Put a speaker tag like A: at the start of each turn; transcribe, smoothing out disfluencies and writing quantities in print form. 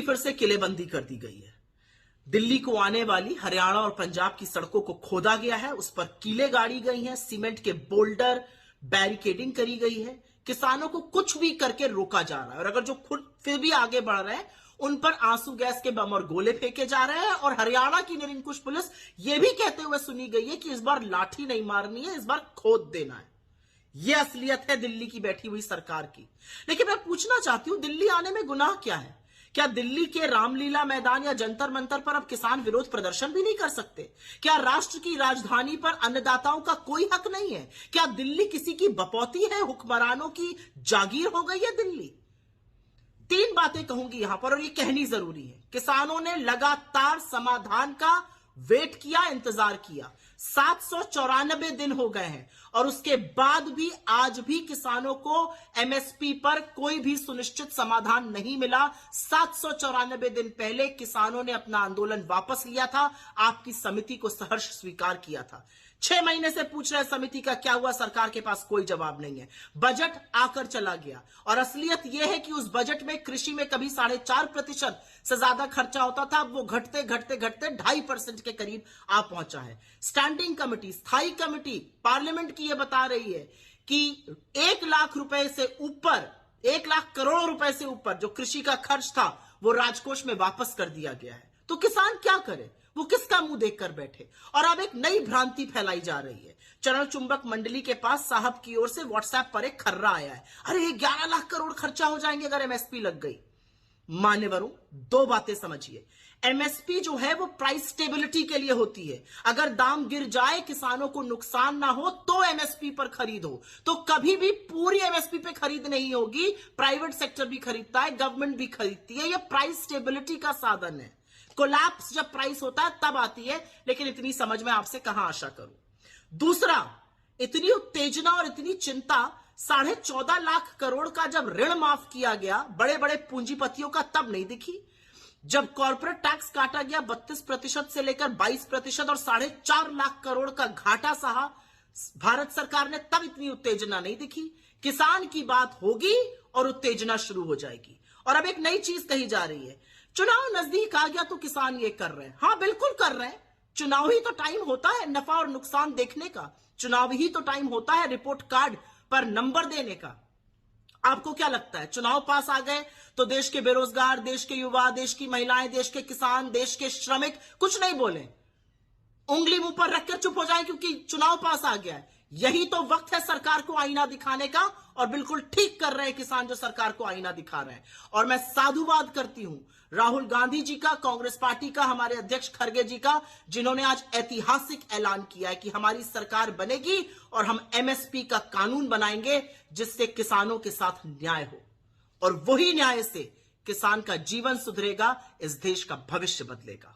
A: फिर से किलेबंदी कर दी गई है। दिल्ली को आने वाली हरियाणा और पंजाब की सड़कों को खोदा गया है, उस पर कीले गाड़ी गई हैं, सीमेंट के बोल्डर बैरिकेडिंग करी गई है। किसानों को कुछ भी करके रोका जा रहा है और अगर जो खुद फिर भी आगे बढ़ रहे हैं उन पर आंसू गैस के बम और गोले फेंके जा रहे हैं। और हरियाणा की निरंकुश पुलिस यह भी कहते हुए सुनी गई है कि इस बार लाठी नहीं मारनी है, इस बार खोद देना है। यह असलियत है दिल्ली की बैठी हुई सरकार की। लेकिन मैं पूछना चाहती हूं, दिल्ली आने में गुनाह क्या है? क्या दिल्ली के रामलीला मैदान या जंतर मंतर पर अब किसान विरोध प्रदर्शन भी नहीं कर सकते? क्या राष्ट्र की राजधानी पर अन्नदाताओं का कोई हक नहीं है? क्या दिल्ली किसी की बपौती है? हुक्मरानों की जागीर हो गई है दिल्ली? तीन बातें कहूंगी यहां पर और ये कहनी जरूरी है। किसानों ने लगातार समाधान का वेट किया, इंतजार किया। 794 दिन हो गए हैं और उसके बाद भी आज भी किसानों को एमएसपी पर कोई भी सुनिश्चित समाधान नहीं मिला। 794 दिन पहले किसानों ने अपना आंदोलन वापस लिया था, आपकी समिति को सहर्ष स्वीकार किया था। 6 महीने से पूछ रहे समिति का क्या हुआ, सरकार के पास कोई जवाब नहीं है। बजट आकर चला गया और असलियत यह है कि उस बजट में कृषि में कभी 4.5% से ज्यादा खर्चा होता था, अब वो घटते घटते घटते 2.5% के करीब आ पहुंचा है। स्टैंडिंग कमेटी, स्थायी कमेटी पार्लियामेंट की यह बता रही है कि 1 लाख रुपए से ऊपर, 1 लाख करोड़ रुपए से ऊपर जो कृषि का खर्च था वो राजकोष में वापस कर दिया गया है। तो किसान क्या करे? वो किसका मुंह देखकर बैठे? और अब एक नई भ्रांति फैलाई जा रही है। चरण चुंबक मंडली के पास साहब की ओर से व्हाट्सएप पर एक खर्रा आया है, अरे 11 लाख करोड़ खर्चा हो जाएंगे अगर एमएसपी लग गई। मान्यवरों, 2 बातें समझिए। एमएसपी जो है वो प्राइस स्टेबिलिटी के लिए होती है। अगर दाम गिर जाए, किसानों को नुकसान ना हो तो एमएसपी पर खरीद हो। तो कभी भी पूरी एमएसपी पे खरीद नहीं होगी। प्राइवेट सेक्टर भी खरीदता है, गवर्नमेंट भी खरीदती है। यह प्राइस स्टेबिलिटी का साधन है। कोलैप्स जब प्राइस होता है तब आती है, लेकिन इतनी समझ में आपसे कहां आशा करूं। दूसरा, इतनी उत्तेजना और इतनी चिंता 14.5 लाख करोड़ का जब ऋण माफ किया गया बड़े बड़े पूंजीपतियों का, तब नहीं दिखी। जब कॉर्पोरेट टैक्स काटा गया 32% से लेकर 22% और 4.5 लाख करोड़ का घाटा सहा भारत सरकार ने, तब इतनी उत्तेजना नहीं दिखी। किसान की बात होगी और उत्तेजना शुरू हो जाएगी। और अब एक नई चीज कही जा रही है, चुनाव नजदीक आ गया तो किसान ये कर रहे हैं। हां, बिल्कुल कर रहे हैं। चुनाव ही तो टाइम होता है नफा और नुकसान देखने का। चुनाव ही तो टाइम होता है रिपोर्ट कार्ड पर नंबर देने का। आपको क्या लगता है, चुनाव पास आ गए तो देश के बेरोजगार, देश के युवा, देश की महिलाएं, देश के किसान, देश के श्रमिक कुछ नहीं बोले, उंगली मुंह पर रखकर चुप हो जाए क्योंकि चुनाव पास आ गया है? यही तो वक्त है सरकार को आईना दिखाने का और बिल्कुल ठीक कर रहे हैं किसान जो सरकार को आईना दिखा रहे हैं। और मैं साधुवाद करती हूं राहुल गांधी जी का, कांग्रेस पार्टी का, हमारे अध्यक्ष खड़गे जी का, जिन्होंने आज ऐतिहासिक ऐलान किया है कि हमारी सरकार बनेगी और हम एमएसपी का कानून बनाएंगे जिससे किसानों के साथ न्याय हो। और वही न्याय से किसान का जीवन सुधरेगा, इस देश का भविष्य बदलेगा।